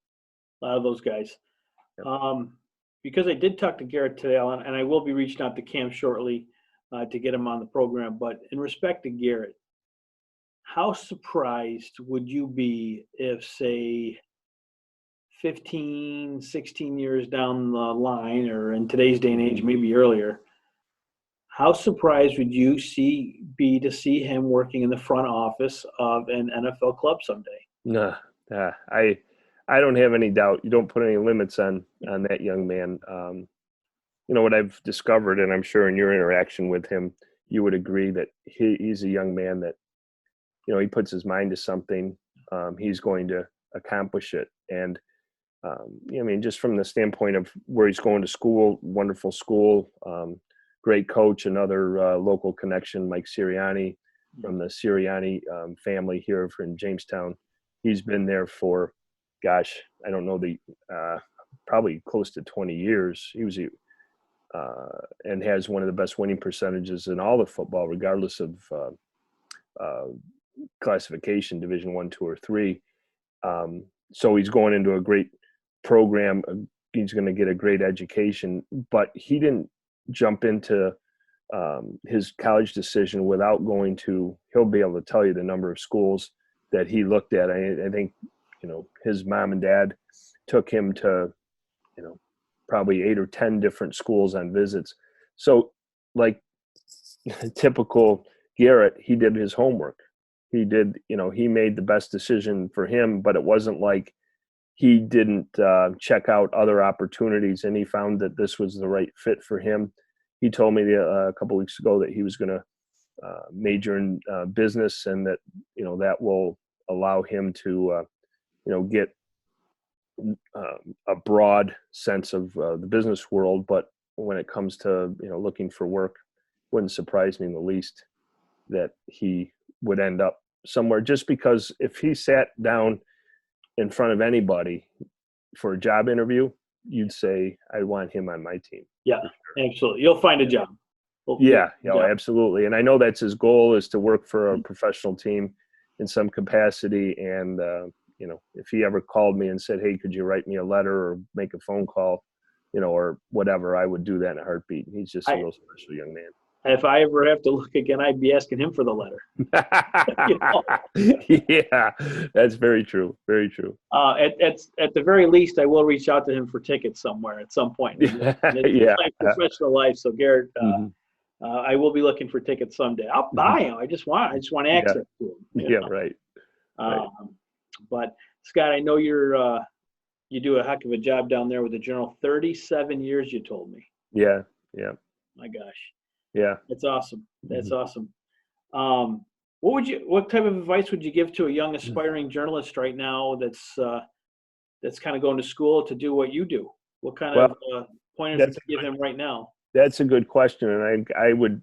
A lot of those guys. Yep. Because I did talk to Gerrit today, and I will be reaching out to Cam shortly to get him on the program. But in respect to Gerrit, how surprised would you be if, say, 15, 16 years down the line, or in today's day and age, maybe earlier, how surprised would you be to see him working in the front office of an NFL club someday? Nah, I don't have any doubt. You don't put any limits on that young man. What I've discovered, and I'm sure in your interaction with him, you would agree that he's a young man that, he puts his mind to something, he's going to accomplish it. And, just from the standpoint of where he's going to school, wonderful school, great coach, another local connection, Mike Sirianni from the Sirianni family here in Jamestown. He's been there for, gosh, I don't know, probably close to 20 years. He was and has one of the best winning percentages in all of football, regardless of classification, Division 1, 2, or 3. So he's going into a great program. He's going to get a great education, but he didn't jump into his college decision without going to. He'll be able to tell you the number of schools that he looked at. I think his mom and dad took him to probably 8 or 10 different schools on visits. So, like typical Gerrit, he did his homework. He did, he made the best decision for him, but it wasn't like he didn't check out other opportunities, and he found that this was the right fit for him. He told me a couple of weeks ago that he was going to major in business, and that, that will allow him to, get a broad sense of the business world. But when it comes to, looking for work, wouldn't surprise me in the least that he would end up somewhere, just because if he sat down in front of anybody for a job interview, you'd say, I want him on my team. Yeah, absolutely. You'll find a job. Absolutely. And I know that's his goal, is to work for a professional team in some capacity. And, if he ever called me and said, hey, could you write me a letter or make a phone call, or whatever, I would do that in a heartbeat. He's just a real special young man. If I ever have to look again, I'd be asking him for the letter. Yeah, that's very true. Very true. At the very least, I will reach out to him for tickets somewhere at some point. It's my professional life. So Gerrit, I will be looking for tickets someday. I'll buy them. I just want access to them. Right. But Scott, I know you do a heck of a job down there with the Journal. 37 years, you told me. Yeah. My gosh. Yeah. That's awesome. That's awesome. What type of advice would you give to a young aspiring journalist right now that's that's kind of going to school to do what you do? What kind Well, of pointers that's would you give him right now? That's a good question, and I would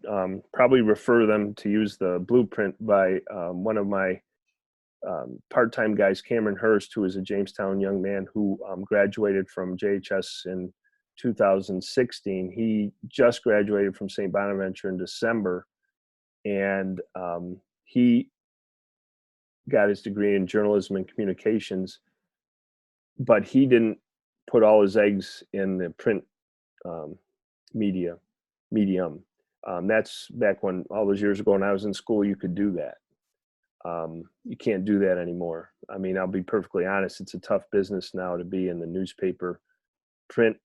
probably refer them to use the blueprint by one of my part-time guys, Cameron Hurst, who is a Jamestown young man who graduated from JHS in 2016. He just graduated from St. Bonaventure in December, and he got his degree in journalism and communications, but he didn't put all his eggs in the print medium. That's back when, all those years ago when I was in school, you could do that. You can't do that anymore. I mean, I'll be perfectly honest. It's a tough business now to be in the newspaper print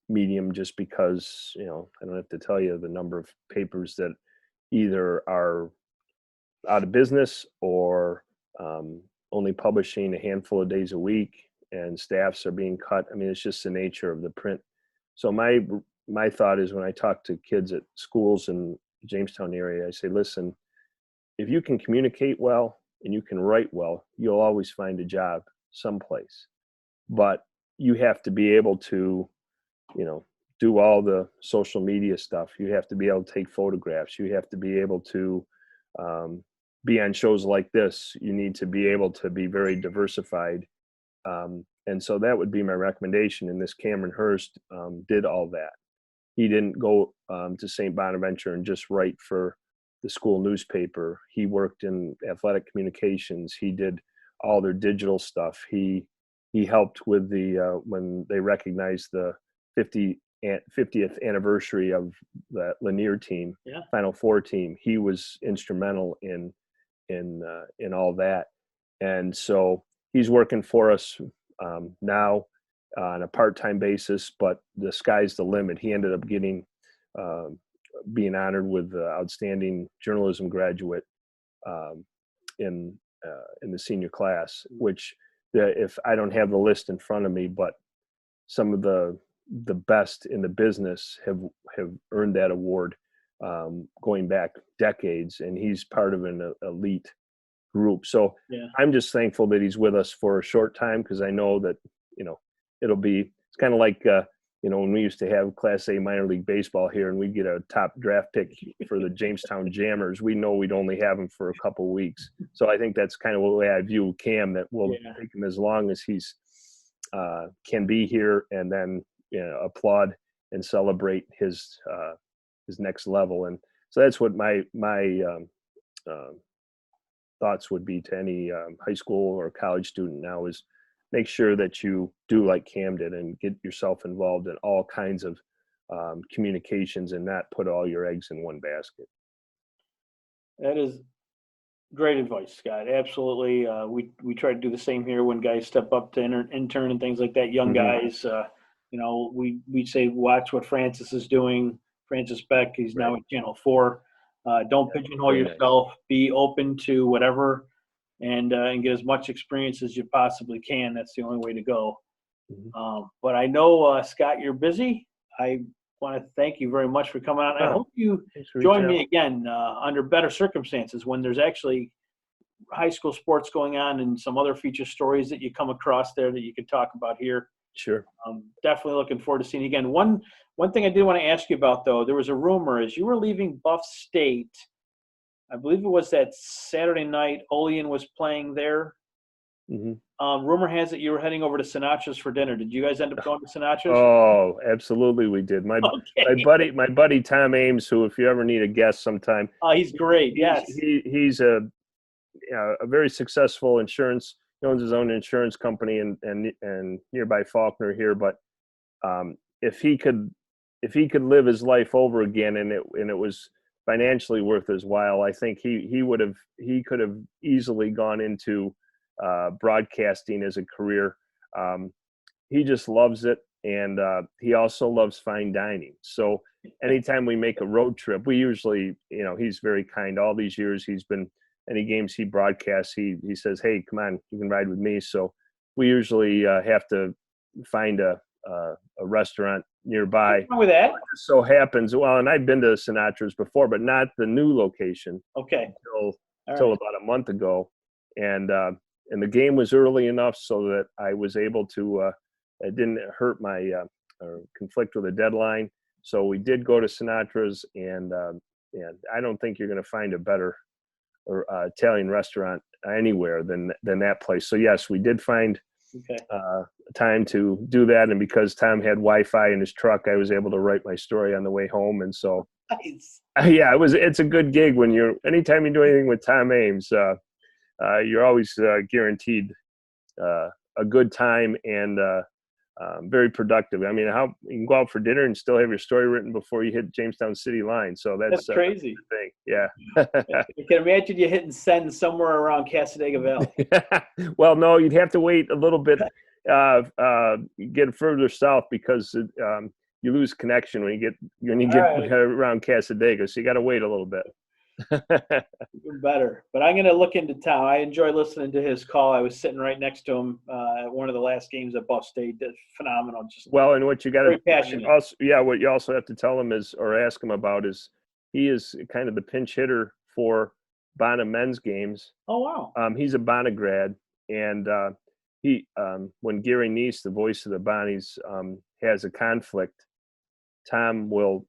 medium, just because, I don't have to tell you the number of papers that either are out of business or only publishing a handful of days a week, and staffs are being cut. I mean, it's just the nature of the print. So my thought is, when I talk to kids at schools in the Jamestown area, I say, listen, if you can communicate well and you can write well, you'll always find a job someplace. But you have to be able to, do all the social media stuff. You have to be able to take photographs. You have to be able to be on shows like this. You need to be able to be very diversified. And so that would be my recommendation. And this Cameron Hurst did all that. He didn't go to St. Bonaventure and just write for the school newspaper. He worked in athletic communications. He did all their digital stuff. He helped with the when they recognized the 50th anniversary of that Lanier team, Final Four team. He was instrumental in all that. And so he's working for us now on a part-time basis, but the sky's the limit. He ended up getting being honored with the outstanding journalism graduate in the senior class, which if I don't have the list in front of me, but some of the best in the business have earned that award going back decades, and he's part of an elite group. So I'm just thankful that he's with us for a short time, because I know that it's kind of like when we used to have Class A minor league baseball here, and we'd get a top draft pick for the Jamestown Jammers. We know we'd only have him for a couple of weeks. So I think that's kind of the way I view Cam, that we'll take him as long as he's can be here, and then applaud and celebrate his next level. And so that's what my thoughts would be to any high school or college student now, is make sure that you do like Cam did and get yourself involved in all kinds of communications, and not put all your eggs in one basket. That is great advice, Scott. Absolutely. We try to do the same here when guys step up to intern and things like that. Young guys, we say, watch what Francis is doing. Francis Beck, he's now at Channel 4. Don't pigeonhole yourself. Be open to whatever, and get as much experience as you possibly can. That's the only way to go. But I know, Scott, you're busy. I want to thank you very much for coming on. I hope you join me again under better circumstances, when there's actually high school sports going on and some other feature stories that you come across there that you can talk about here. Sure. Definitely looking forward to seeing you again. One thing I did want to ask you about, though, there was a rumor as you were leaving Buff State. I believe it was that Saturday night Olean was playing there. Rumor has it you were heading over to Sinatra's for dinner. Did you guys end up going to Sinatra's? Oh, absolutely, we did. My buddy Tom Ames, who, if you ever need a guest sometime, he's great. Yes, he's a very successful insurance. He owns his own insurance company and nearby Faulkner here. But if he could live his life over again, and it was financially worth his while, I think he could have easily gone into broadcasting as a career. He just loves it, and he also loves fine dining. So anytime we make a road trip, we usually, he's very kind. All these years he's been, any games he broadcasts, he says, hey, come on, you can ride with me. So we usually have to find a restaurant nearby. What's wrong with that? It just so happens, and I've been to Sinatra's before, but not the new location. Okay. Until about a month ago. And the game was early enough so that I was able to. It didn't hurt my conflict with a deadline. So we did go to Sinatra's, and I don't think you're going to find a better Italian restaurant anywhere than that place. So yes, we did find time to do that, and because Tom had Wi-Fi in his truck, I was able to write my story on the way home, and so Nice. yeah, it's a good gig when anytime you do anything with Tom Ames, you're always guaranteed a good time and very productive. I mean, how you can go out for dinner and still have your story written before you hit Jamestown City line. So that's crazy. The thing. Yeah. I can imagine you hitting send somewhere around Casadega Valley. Well, no, you'd have to wait a little bit, get further south because you lose connection when you get around Casadega. So you got to wait a little bit. Even better. But I'm going to look into Tom. I enjoy listening to his call. I was sitting right next to him at one of the last games at Buff State. That's phenomenal. And what you got to passionate. What you also have to tell him or ask him about is he is kind of the pinch hitter for Bana men's games. Oh wow. He's a Bana grad, and he when Gary Neese, the voice of the Bonnies, has a conflict, Tom will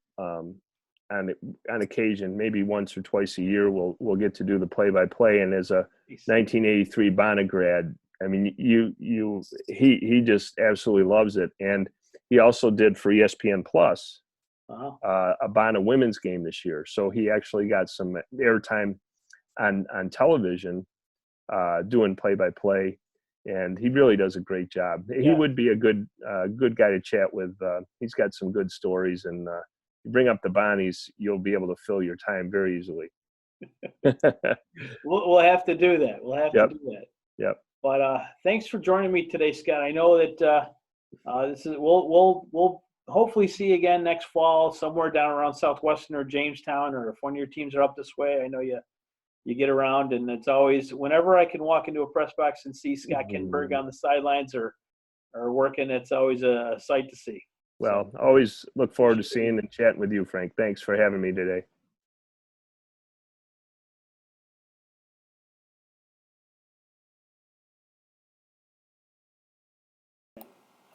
on occasion, maybe once or twice a year, we'll get to do the play-by-play. And as a 1983 Bana grad, I mean, he just absolutely loves it. And he also did for ESPN Plus a Bana women's game this year, so he actually got some airtime on television doing play-by-play. And he really does a great job. Yeah. He would be a good guy to chat with. He's got some good stories, and you bring up the Bonnies, you'll be able to fill your time very easily. We'll have to do that. To do that. Yep. But thanks for joining me today, Scott. I know that we'll hopefully see you again next fall somewhere down around Southwestern or Jamestown, or if one of your teams are up this way. I know you get around, and it's always whenever I can walk into a press box and see Scott Kindberg on the sidelines or working, it's always a sight to see. Well, always look forward to seeing and chatting with you, Frank. Thanks for having me today.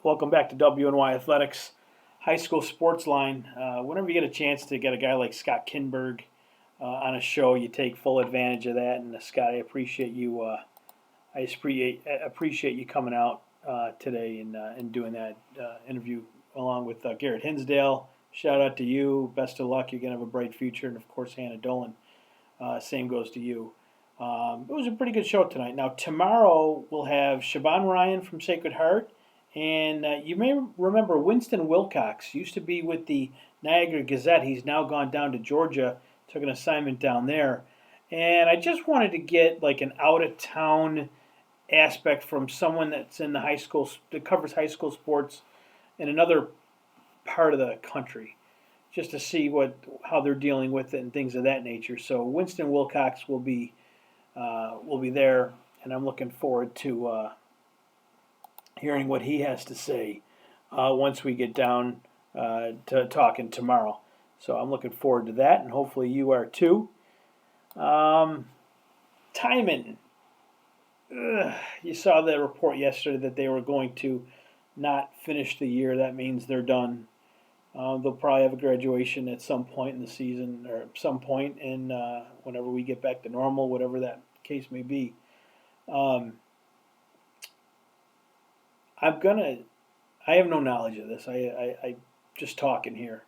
Welcome back to WNY Athletics High School Sports Line. Whenever you get a chance to get a guy like Scott Kindberg on a show, you take full advantage of that. And Scott, I appreciate you. I appreciate you coming out today and doing that interview along with Gerrit Hinsdale. Shout out to you. Best of luck. You're going to have a bright future. And, of course, Hannah Dolan. Same goes to you. It was a pretty good show tonight. Now, tomorrow we'll have Siobhan Ryan from Sacred Heart. And you may remember Winston Wilcox used to be with the Niagara Gazette. He's now gone down to Georgia, took an assignment down there. And I just wanted to get like an out-of-town aspect from someone that's in the high school, that covers high school sports in another part of the country, just to see how they're dealing with it and things of that nature. So Winston Wilcox will be there, and I'm looking forward to hearing what he has to say once we get down to talking tomorrow. So I'm looking forward to that, and hopefully you are too. Timon. You saw the report yesterday that they were going to not finish the year. That means they're done. They'll probably have a graduation at some point in the season, or some point in whenever we get back to normal, whatever that case may be. I have no knowledge of this. I just talking here.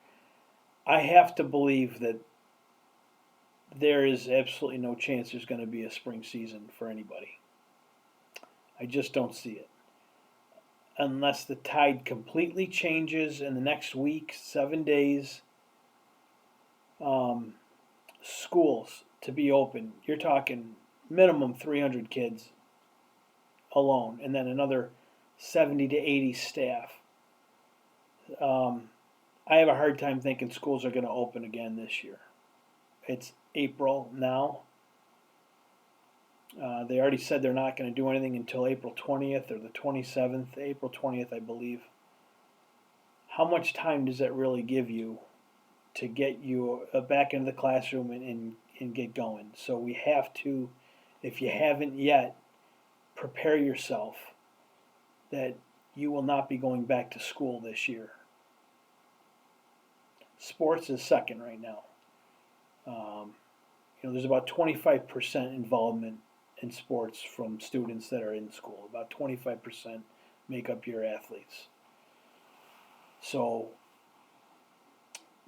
I have to believe that there is absolutely no chance there's going to be a spring season for anybody. I just don't see it. Unless the tide completely changes in the next week, 7 days, schools to be open, you're talking minimum 300 kids alone, and then another 70 to 80 staff. I have a hard time thinking schools are going to open again this year. It's April now. They already said they're not going to do anything until April 20th or the 27th, April 20th, I believe. How much time does that really give you to get you back into the classroom and get going? So we have to, if you haven't yet, prepare yourself that you will not be going back to school this year. Sports is second right now. There's about 25% involvement in sports from students that are in school. About 25% make up your athletes. So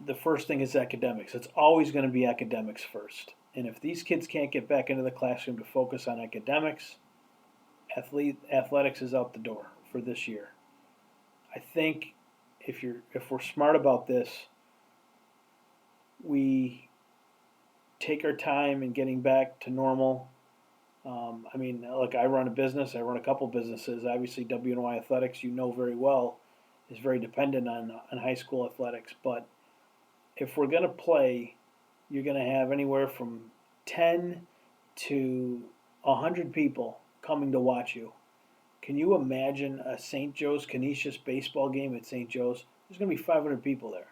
the first thing is academics. It's always going to be academics first. And if these kids can't get back into the classroom to focus on academics, athletics is out the door for this year. I think if we're smart about this, we take our time in getting back to normal. Look, I run a business. I run a couple businesses. Obviously, WNY Athletics, very well, is very dependent on high school athletics. But if we're going to play, you're going to have anywhere from 10 to 100 people coming to watch you. Can you imagine a St. Joe's Canisius baseball game at St. Joe's? There's going to be 500 people there.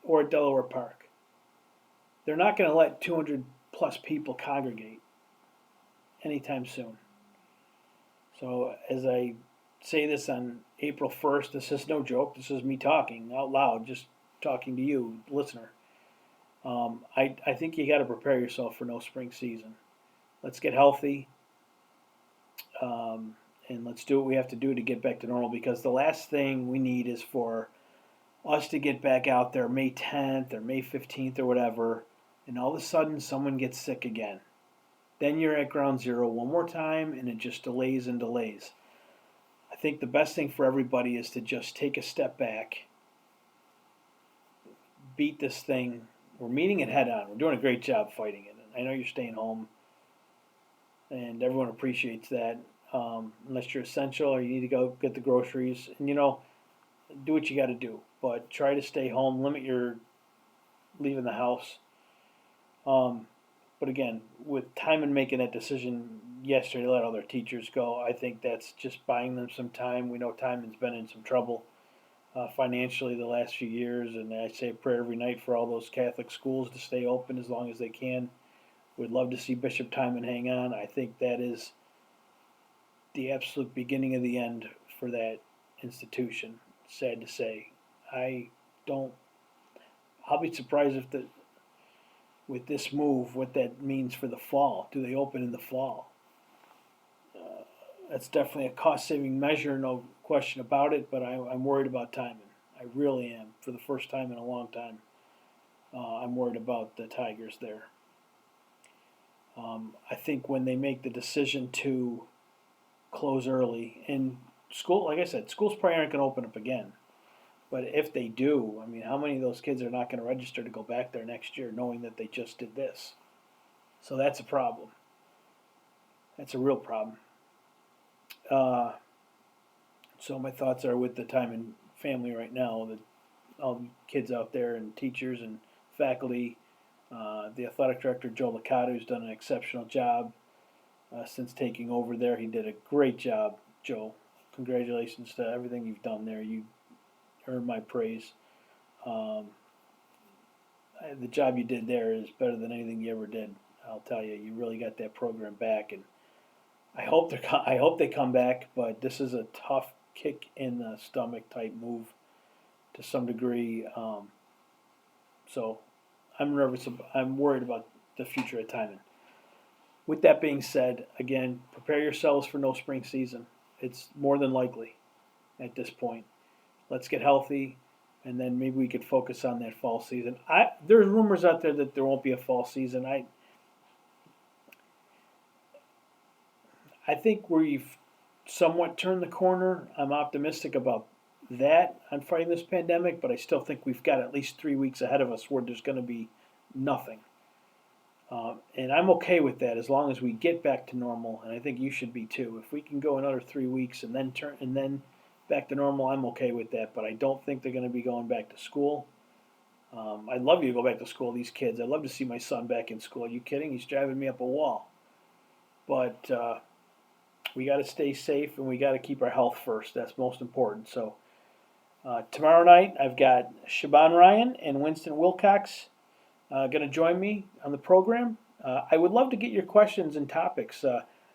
Or at Delaware Park. They're not going to let 200 plus people congregate anytime soon. So as I say this on April 1st, this is no joke. This is me talking out loud, just talking to you, listener. I think you got to prepare yourself for no spring season. Let's get healthy, and let's do what we have to do to get back to normal, because the last thing we need is for us to get back out there May 10th or May 15th or whatever, and all of a sudden someone gets sick again. Then you're at ground zero one more time, and it just delays and delays. I think the best thing for everybody is to just take a step back, beat this thing. We're meeting it head on. We're doing a great job fighting it. I know you're staying home, and everyone appreciates that. Unless you're essential or you need to go get the groceries, and do what you got to do. But try to stay home. Limit your leaving the house. But again, with time and making that decision yesterday to let other teachers go, I think that's just buying them some time. We know Timon's been in some trouble financially the last few years, and I say a prayer every night for all those Catholic schools to stay open as long as they can. We'd love to see Bishop Timon hang on. I think that is the absolute beginning of the end for that institution. Sad to say. I'll be surprised if with this move, what that means for the fall. Do they open in the fall? That's definitely a cost-saving measure, no question about it, but I'm worried about timing. I really am. For the first time in a long time, I'm worried about the Tigers there. I think when they make the decision to close early, and school, like I said, schools probably aren't going to open up again. But if they do, how many of those kids are not going to register to go back there next year knowing that they just did this? So that's a problem. That's a real problem. So my thoughts are with the Timon family right now, all the kids out there and teachers and faculty, the athletic director, Joe Licata, who's done an exceptional job since taking over there. He did a great job, Joe. Congratulations to everything you've done there. You earned my praise. The job you did there is better than anything you ever did. I'll tell you, you really got that program back, and I hope they come back. But this is a tough kick in the stomach type move to some degree. So I'm nervous. I'm worried about the future of Timon. With that being said, again, prepare yourselves for no spring season. It's more than likely at this point. Let's get healthy, and then maybe we could focus on that fall season. There's rumors out there that there won't be a fall season. I think we've somewhat turned the corner. I'm optimistic about that on fighting this pandemic, but I still think we've got at least 3 weeks ahead of us where there's going to be nothing. And I'm okay with that as long as we get back to normal, and I think you should be too. If we can go another 3 weeks and then back to normal, I'm okay with that, but I don't think they're going to be going back to school. I'd love you to go back to school, these kids. I'd love to see my son back in school. Are you kidding? He's driving me up a wall. But we got to stay safe, and we got to keep our health first. That's most important. So tomorrow night, I've got Shaban Ryan and Winston Wilcox going to join me on the program. I would love to get your questions and topics.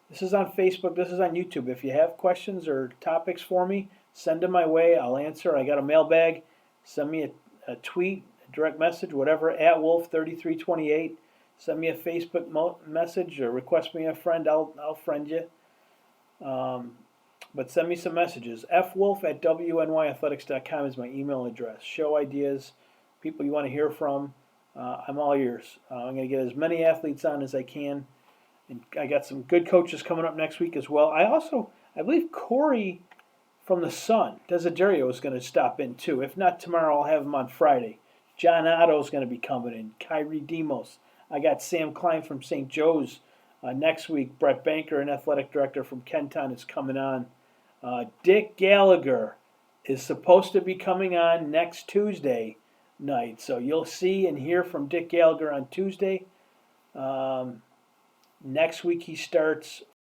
This is on Facebook. This is on YouTube. If you have questions or topics for me, send them my way. I'll answer. I got a mailbag. Send me a tweet, a direct message, whatever, at Wolf3328. Send me a Facebook message or request me a friend. I'll friend you. But send me some messages. fwolf@wnyathletics.com is my email address. Show ideas, people you want to hear from. I'm all ears. I'm going to get as many athletes on as I can. And I got some good coaches coming up next week as well. I believe Corey from the Sun, Desiderio, is going to stop in too. If not tomorrow, I'll have him on Friday. John Otto is going to be coming in. Kyrie Demos. I got Sam Klein from St. Joe's next week. Brett Banker, an athletic director from Kenton, is coming on. Dick Gallagher is supposed to be coming on next Tuesday night. So you'll see and hear from Dick Gallagher on Tuesday. Next week he starts